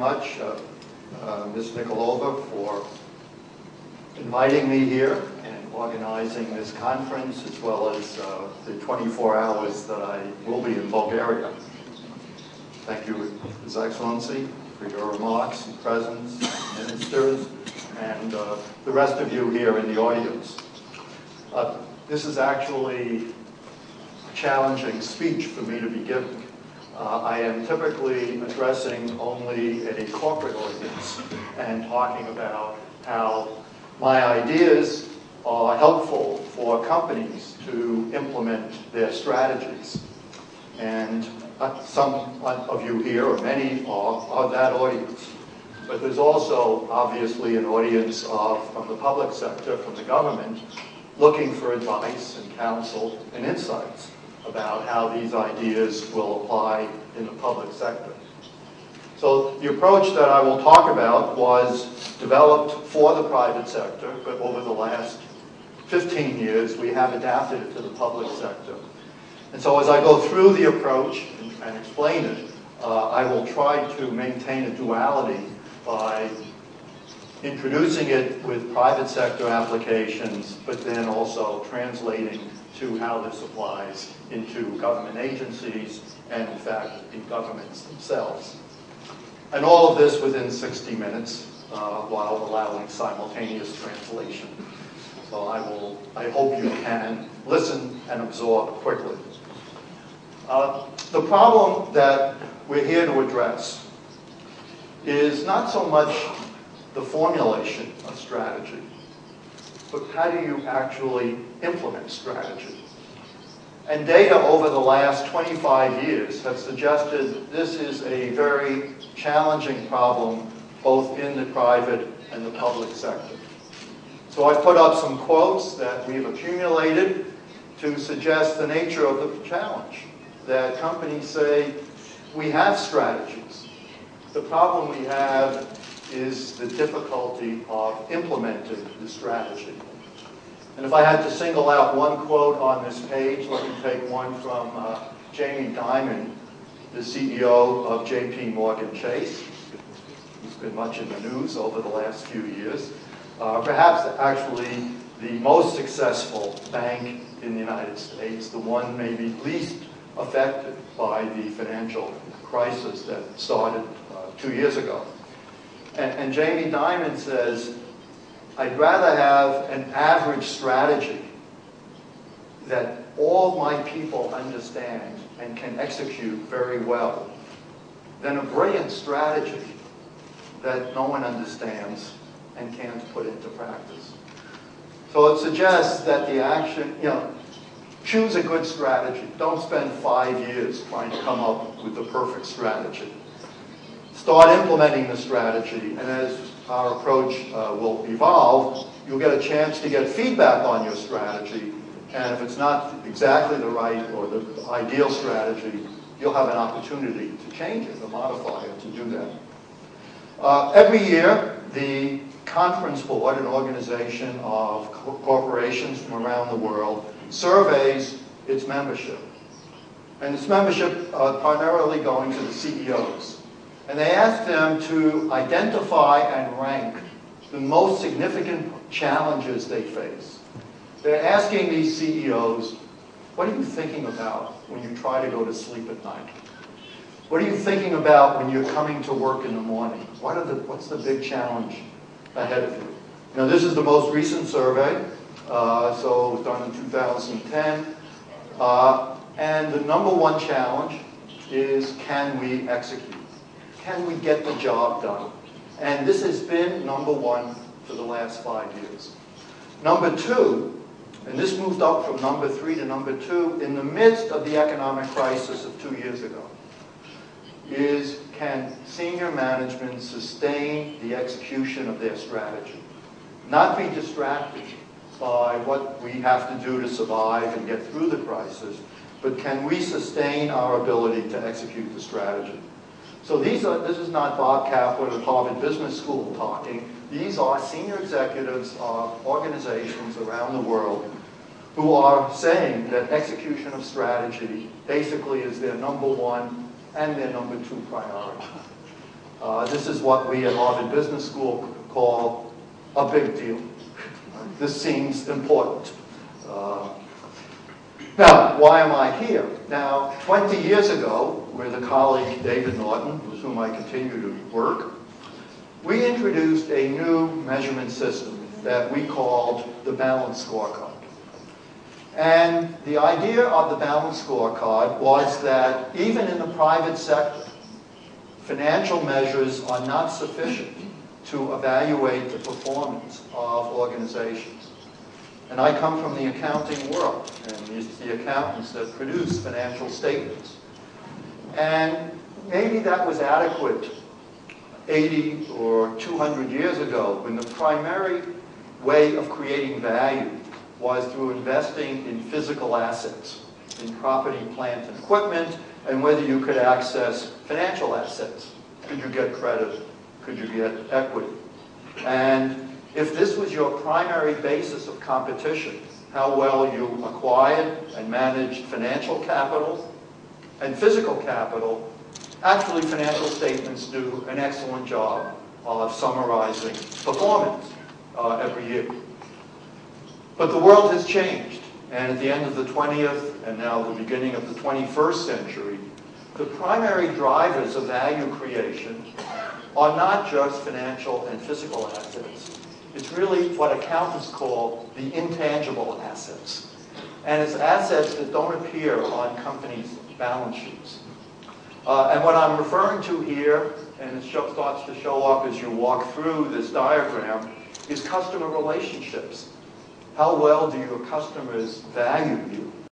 much, Ms. Nikolova, for inviting me here and organizing this conference, as well as the 24 hours that I will be in Bulgaria. Thank you, His Excellency, for your remarks and presence, ministers, and the rest of you here in the audience. This is actually a challenging speech for me to be giving. I am typically addressing only a corporate audience and talking about how my ideas are helpful for companies to implement their strategies. And some of you here, or many, are that audience. But there's also, obviously, an audience from the public sector, from the government, looking for advice and counsel and insights about how these ideas will apply in the public sector. So the approach that I will talk about was developed for the private sector, but over the last 15 years, we have adapted it to the public sector. And so as I go through the approach and explain it, I will try to maintain a duality by introducing it with private sector applications, but then also translating to how this applies into government agencies and, in fact, in governments themselves. And all of this within 60 minutes while allowing simultaneous translation. So I hope you can listen and absorb quickly. The problem that we're here to address is not so much the formulation of strategy, but how do you actually implement strategy? And data over the last 25 years have suggested this is a very challenging problem both in the private and the public sector. So I put up some quotes that we've accumulated to suggest the nature of the challenge. That companies say, we have strategies. The problem we have is the difficulty of implementing the strategy. And if I had to single out one quote on this page, let me take one from Jamie Dimon, the CEO of JP Chase. He's been much in the news over the last few years. Perhaps actually the most successful bank in the United States, the one maybe least affected by the financial crisis that started 2 years ago. And Jamie Dimon says, I'd rather have an average strategy that all my people understand and can execute very well than a brilliant strategy that no one understands and can't put into practice. So it suggests that the action, choose a good strategy. Don't spend 5 years trying to come up with the perfect strategy. Start implementing the strategy, and as our approach will evolve, you'll get a chance to get feedback on your strategy, and if it's not exactly the right or the ideal strategy, you'll have an opportunity to change it or modify it to do that. Every year, the Conference Board, an organization of corporations from around the world, surveys its membership. And its membership primarily going to the CEOs. And they ask them to identify and rank the most significant challenges they face. They're asking these CEOs, what are you thinking about when you try to go to sleep at night? What are you thinking about when you're coming to work in the morning? What's the big challenge ahead of you? This is the most recent survey, so it was done in 2010. And the number one challenge is, can we execute? Can we get the job done? And this has been number one for the last 5 years. Number two, and this moved up from number 3 to number 2 in the midst of the economic crisis of 2 years ago, is can senior management sustain the execution of their strategy? Not be distracted by what we have to do to survive and get through the crisis, but can we sustain our ability to execute the strategy? So this is not Bob Kaplan of Harvard Business School talking. These are senior executives of organizations around the world who are saying that execution of strategy basically is their number 1 and their number 2 priority. This is what we at Harvard Business School call a big deal. This seems important. Now, why am I here? Now, 20 years ago, with a colleague, David Norton, with whom I continue to work, we introduced a new measurement system that we called the Balanced Scorecard. And the idea of the Balanced Scorecard was that even in the private sector, financial measures are not sufficient to evaluate the performance of organizations. And I come from the accounting world, and it's the accountants that produce financial statements. And maybe that was adequate 80 or 200 years ago, when the primary way of creating value was through investing in physical assets, in property, plant, and equipment, and whether you could access financial assets. Could you get credit? Could you get equity? And if this was your primary basis of competition, how well you acquired and managed financial capital and physical capital, actually financial statements do an excellent job of summarizing performance every year. But the world has changed, and at the end of the 20th and now the beginning of the 21st century, the primary drivers of value creation are not just financial and physical assets. It's really what accountants call the intangible assets. And it's assets that don't appear on companies' balance sheets. And what I'm referring to here, and it starts to show up as you walk through this diagram, is customer relationships. How well do your customers value you?